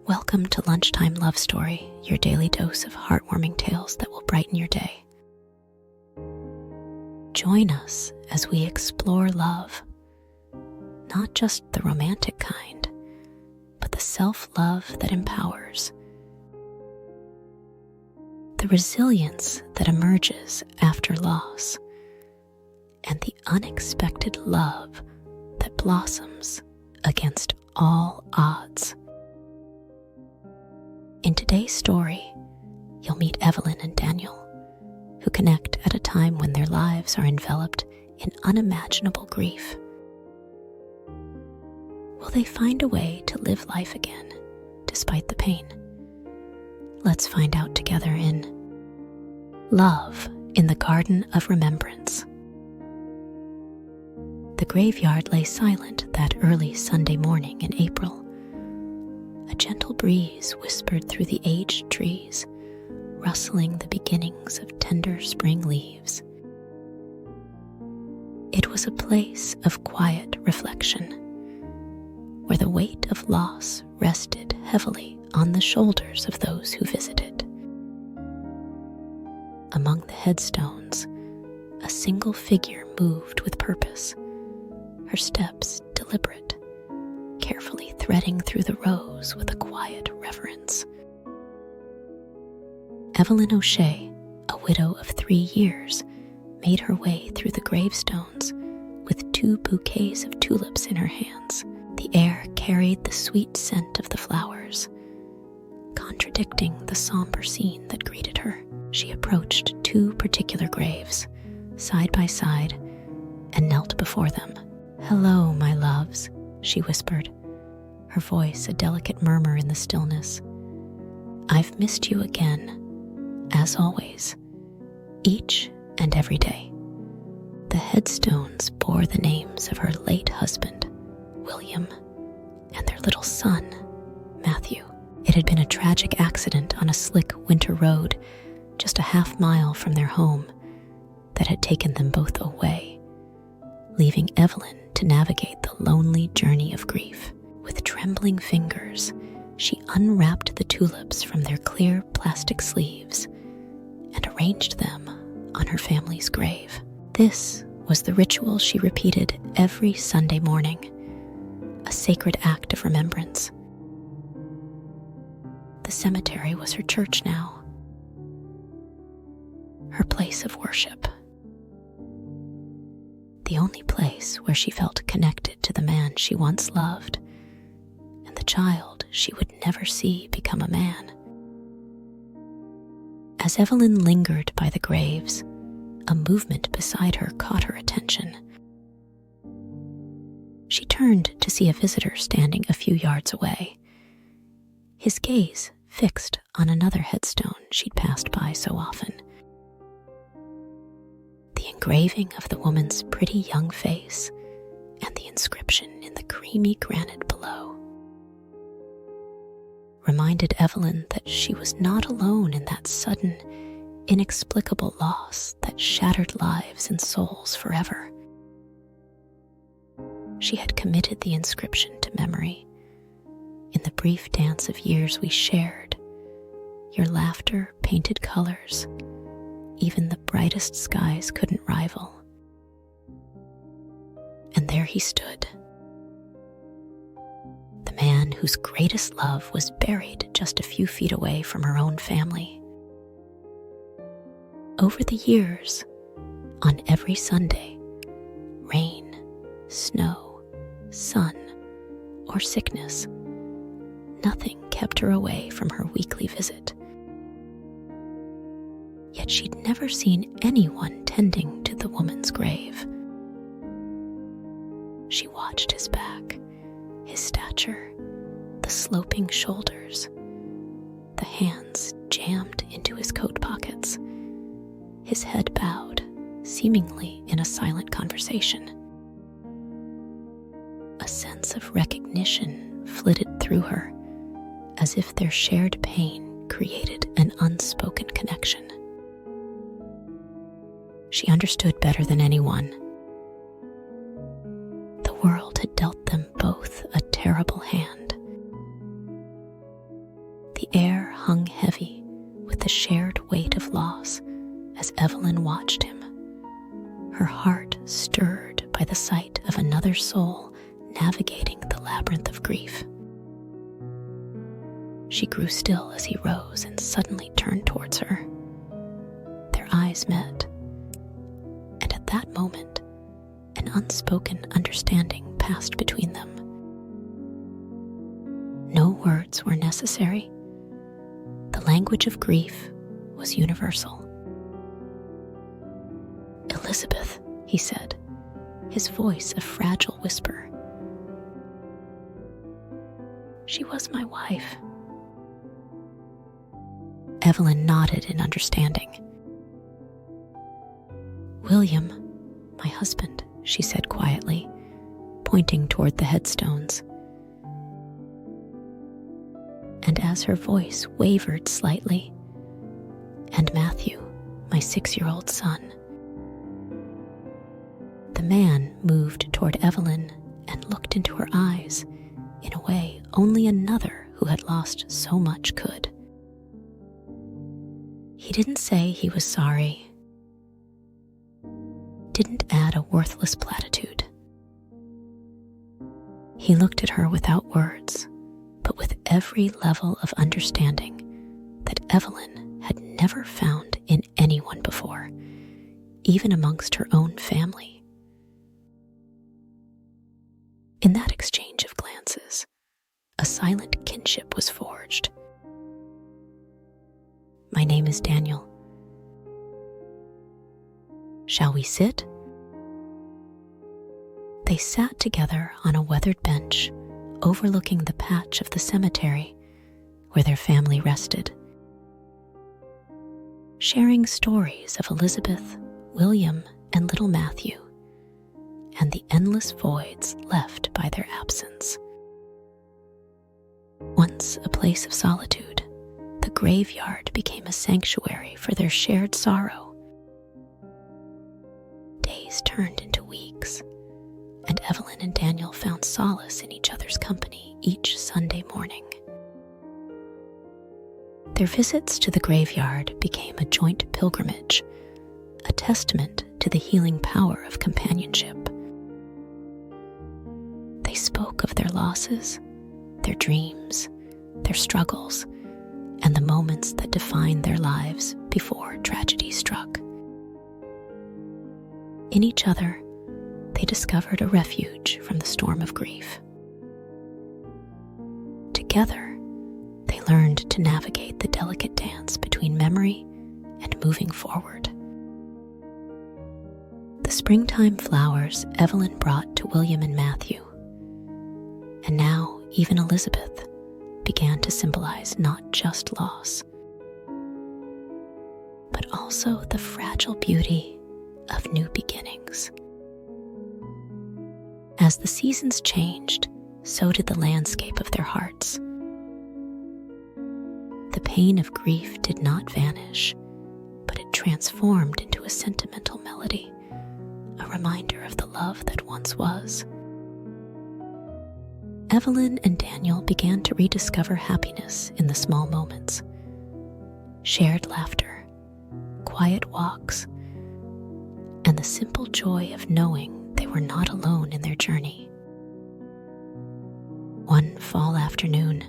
Welcome to Lunchtime Love Story, your daily dose of heartwarming tales that will brighten your day. Join us as we explore love, not just the romantic kind, but the self-love that empowers, the resilience that emerges after loss, and the unexpected love that blossoms against all odds. In today's story, you'll meet Evelyn and Daniel, who connect at a time when their lives are enveloped in unimaginable grief. Will they find a way to live life again, despite the pain? Let's find out together in Love in the Garden of Remembrance. The graveyard lay silent that early Sunday morning in April. A gentle breeze whispered through the aged trees, rustling the beginnings of tender spring leaves. It was a place of quiet reflection, where the weight of loss rested heavily on the shoulders of those who visited. Among the headstones, a single figure moved with purpose, her steps deliberate, carefully threading through the rows with a quiet reverence. Evelyn O'Shea, a widow of 3 years, made her way through the gravestones with 2 bouquets of tulips in her hands. The air carried the sweet scent of the flowers, contradicting the somber scene that greeted her. She approached 2 particular graves, side by side, and knelt before them. "Hello, my loves," she whispered, her voice a delicate murmur in the stillness. "I've missed you again, as always, each and every day." The headstones bore the names of her late husband, William, and their little son, Matthew. It had been a tragic accident on a slick winter road just a half-mile from their home that had taken them both away, leaving Evelyn to navigate the lonely journey of grief. With trembling fingers, she unwrapped the tulips from their clear plastic sleeves and arranged them on her family's grave. This was the ritual she repeated every Sunday morning, a sacred act of remembrance. The cemetery was her church now, her place of worship. The only place where she felt connected to the man she once loved and the child she would never see become a man. As Evelyn lingered by the graves, a movement beside her caught her attention. She turned to see a visitor standing a few yards away, his gaze fixed on another headstone she'd passed by so often. The engraving of the woman's pretty young face and the inscription in the creamy granite below reminded Evelyn that she was not alone in that sudden, inexplicable loss that shattered lives and souls forever. She had committed the inscription to memory. In the brief dance of years we shared, your laughter painted colors even the brightest skies couldn't rival. And there he stood, the man whose greatest love was buried just a few feet away from her own family. Over the years, on every Sunday, rain, snow, sun, or sickness, nothing kept her away from her weekly visit. Yet she'd never seen anyone tending to the woman's grave. She watched his back, his stature, the sloping shoulders, the hands jammed into his coat pockets, his head bowed, seemingly in a silent conversation. A sense of recognition flitted through her, as if their shared pain created an unspoken connection. She understood better than anyone. The world had dealt them both a terrible hand. her heart stirred by the sight of another soul navigating the labyrinth of grief. She grew still as he rose and suddenly turned towards her. Their eyes met, and at that moment, an unspoken understanding passed between them. No words were necessary. The language of grief was universal. "Elizabeth," he said, his voice a fragile whisper. "She was my wife." Evelyn nodded in understanding. "William, my husband," she said quietly, pointing toward the headstones. And as her voice wavered slightly, "And Matthew, my 6-year-old son." The man moved toward Evelyn and looked into her eyes in a way only another who had lost so much could. He didn't say he was sorry, didn't add a worthless platitude. He looked at her without words, but with every level of understanding that Evelyn had never found in anyone before, even amongst her own family. In that exchange of glances, a silent kinship was forged. "My name is Daniel. Shall we sit?" They sat together on a weathered bench overlooking the patch of the cemetery where their family rested, sharing stories of Elizabeth, William, and little Matthew, and the endless voids left by their absence. Once a place of solitude, the graveyard became a sanctuary for their shared sorrow. Days turned into weeks, and Evelyn and Daniel found solace in each other's company each Sunday morning. Their visits to the graveyard became a joint pilgrimage, a testament to the healing power of companionship. They spoke of their losses, their dreams, their struggles, and the moments that defined their lives before tragedy struck. In each other, they discovered a refuge from the storm of grief. Together, they learned to navigate the delicate dance between memory and moving forward. The springtime flowers Evelyn brought to William and Matthew, and now even Elizabeth, began to symbolize not just loss, but also the fragile beauty of new beginnings. As the seasons changed, so did the landscape of their hearts. The pain of grief did not vanish, but it transformed into a sentimental melody, a reminder of the love that once was. Evelyn and Daniel began to rediscover happiness in the small moments. Shared laughter, quiet walks, and the simple joy of knowing they were not alone in their journey. One fall afternoon,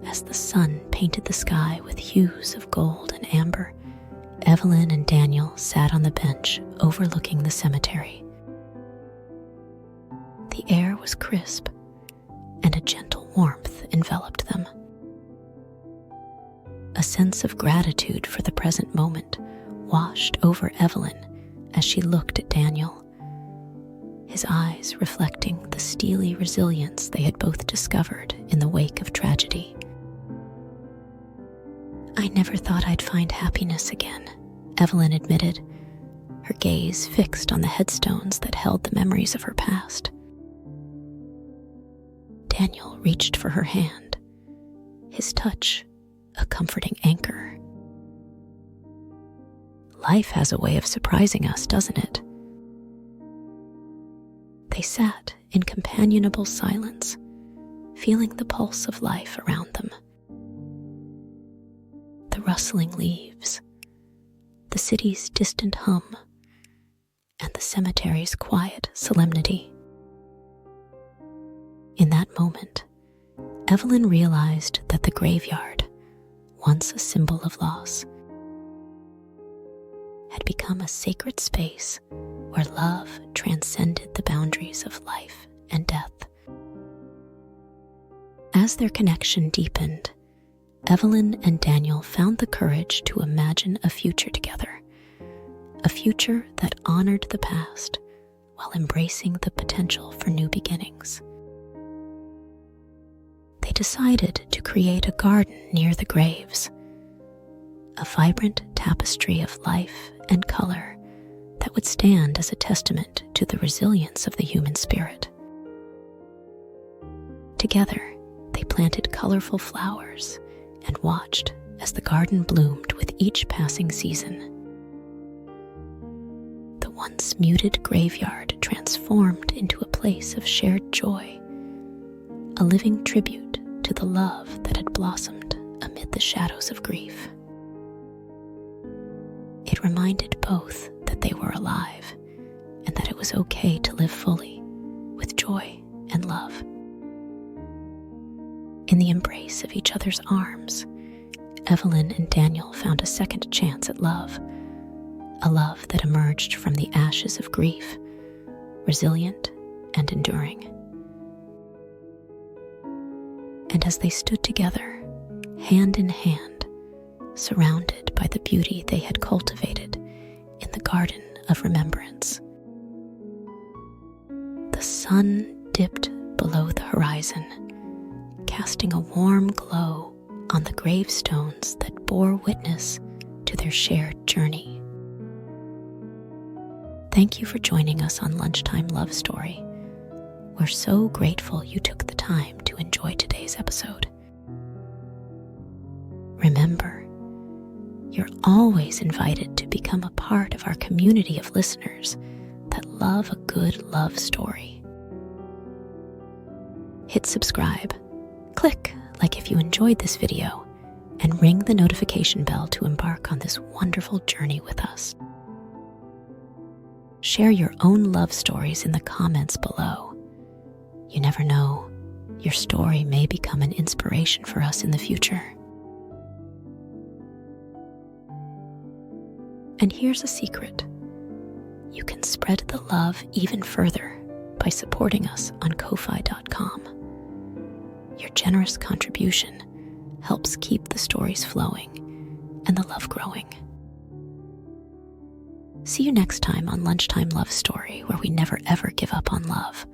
as the sun painted the sky with hues of gold and amber, Evelyn and Daniel sat on the bench overlooking the cemetery. The air was crisp, and a gentle warmth enveloped them. A sense of gratitude for the present moment washed over Evelyn as she looked at Daniel, his eyes reflecting the steely resilience they had both discovered in the wake of tragedy. "I never thought I'd find happiness again," Evelyn admitted, her gaze fixed on the headstones that held the memories of her past. Daniel reached for her hand, his touch a comforting anchor. "Life has a way of surprising us, doesn't it?" They sat in companionable silence, feeling the pulse of life around them. The rustling leaves, the city's distant hum, and the cemetery's quiet solemnity. In that moment, Evelyn realized that the graveyard, once a symbol of loss, had become a sacred space where love transcended the boundaries of life and death. As their connection deepened, Evelyn and Daniel found the courage to imagine a future together, a future that honored the past while embracing the potential for new beginnings. They decided to create a garden near the graves, a vibrant tapestry of life and color that would stand as a testament to the resilience of the human spirit. Together, they planted colorful flowers and watched as the garden bloomed with each passing season. The once muted graveyard transformed into a place of shared joy, a living tribute to the love that had blossomed amid the shadows of grief. It reminded both that they were alive and that it was okay to live fully, with joy and love. In the embrace of each other's arms, Evelyn and Daniel found a second chance at love, a love that emerged from the ashes of grief, resilient and enduring. And as they stood together, hand in hand, surrounded by the beauty they had cultivated in the garden of remembrance, the sun dipped below the horizon, casting a warm glow on the gravestones that bore witness to their shared journey. Thank you for joining us on Lunchtime Love Story. We're so grateful you took the time to enjoy today's episode. Remember, you're always invited to become a part of our community of listeners that love a good love story. Hit subscribe, click like if you enjoyed this video, and ring the notification bell to embark on this wonderful journey with us. Share your own love stories in the comments below. You never know, your story may become an inspiration for us in the future. And here's a secret. You can spread the love even further by supporting us on ko-fi.com. Your generous contribution helps keep the stories flowing and the love growing. See you next time on Lunchtime Love Story, where we never ever give up on love.